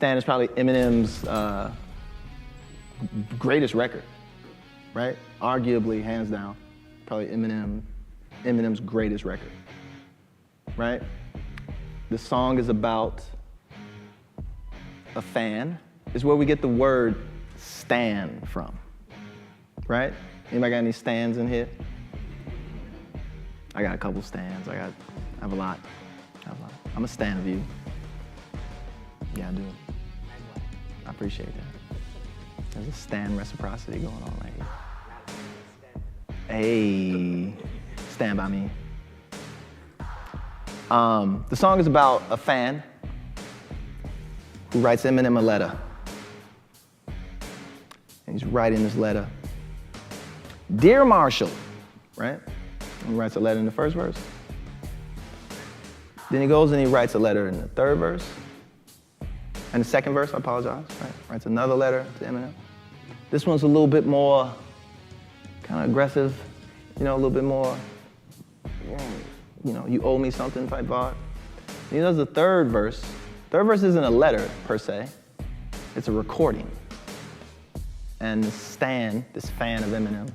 Stan is probably Eminem's greatest record, right? Arguably, hands down, probably Eminem's greatest record, right? The song is about a fan. It's where we get the word stan from, right? Anybody got any stans in here? I got a couple stans. I have a lot. I'm a stan of you. Yeah, I do. I appreciate that. There's a stan reciprocity going on right here. Hey, stand by me. The song is about a fan who writes Eminem a letter. And he's writing this letter. Dear Marshall, right? He writes a letter in the first verse. Then he goes and he writes a letter in the third verse. And the second verse, I apologize, right? Writes another letter to Eminem. This one's a little bit more kind of aggressive, a little bit more, you owe me something type vibe. He does the third verse. Third verse isn't a letter per se, it's a recording. And Stan, this fan of Eminem,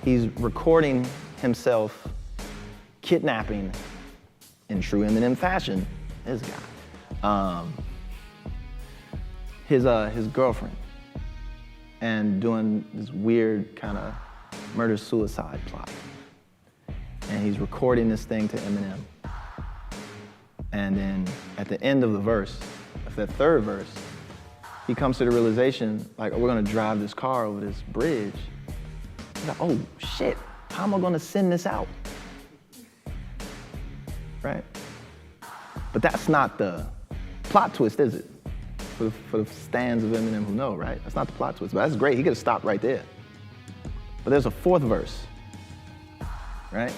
he's recording himself kidnapping, in true Eminem fashion, this guy, his girlfriend, and doing this weird kind of murder-suicide plot. And he's recording this thing to Eminem. And then at the end of the verse, of that third verse, he comes to the realization, like, we're gonna drive this car over this bridge. He's like, oh shit, how am I gonna send this out? Right? But that's not the plot twist, is it? For the stans of Eminem who know, right? That's not the plot twist, but that's great. He could have stopped right there. But there's a fourth verse, right?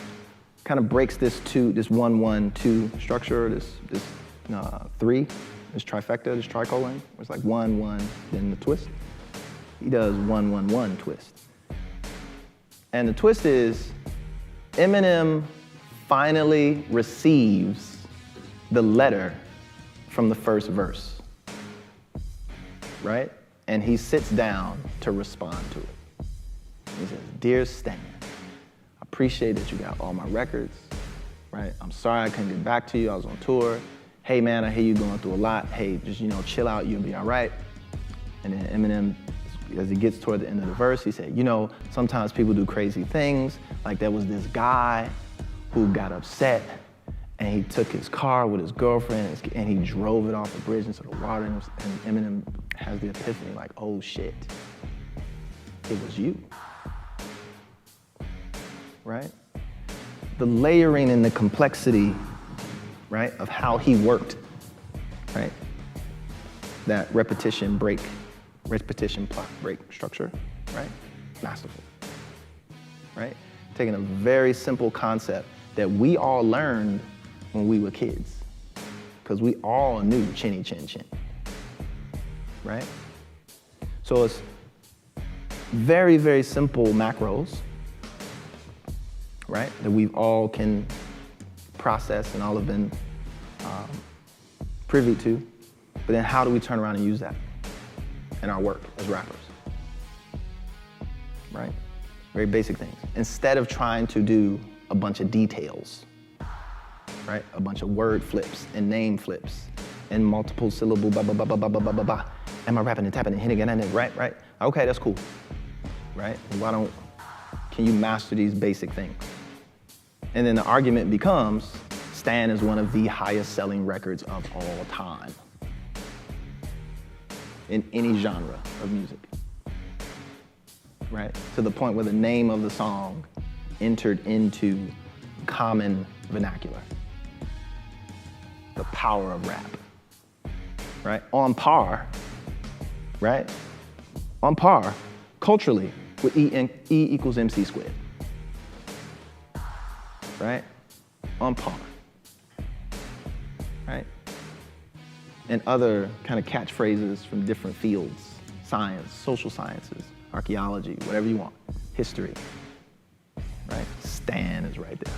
Kind of breaks this 1-1-2 structure, this 3, this trifecta, this tricolon. Where it's like 1-1, then the twist. He does 1-1-1 twist. And the twist is Eminem finally receives the letter from the first verse, right? And he sits down to respond to it. He says, Dear Stan, I appreciate that you got all my records, right? I'm sorry I couldn't get back to you, I was on tour. Hey man, I hear you going through a lot. Hey, just chill out, you'll be all right. And then Eminem, as he gets toward the end of the verse, he said, sometimes people do crazy things. Like there was this guy who got upset and he took his car with his girlfriend and he drove it off the bridge into the water, and Eminem has the epiphany, like, oh shit, it was you, right? The layering and the complexity, right, of how he worked, right? That repetition plot break structure, right? Masterful, right? Taking a very simple concept that we all learned when we were kids, because we all knew chinny chin chin, right? So it's very, very simple macros, right, that we all can process and all have been privy to, but then how do we turn around and use that in our work as rappers, right? Very basic things. Instead of trying to do a bunch of details, right? A bunch of word flips and name flips and multiple syllable blah, blah, blah, blah, blah, blah, blah, blah. Am I rapping and tapping and hitting and right? Okay, that's cool, right? Can you master these basic things? And then the argument becomes, Stan is one of the highest selling records of all time in any genre of music, right? To the point where the name of the song entered into common vernacular. The power of rap, right? On par, right? On par, culturally, with E equals MC squared, right? On par, right? And other kind of catchphrases from different fields, science, social sciences, archaeology, whatever you want, history, right? Stan is right there.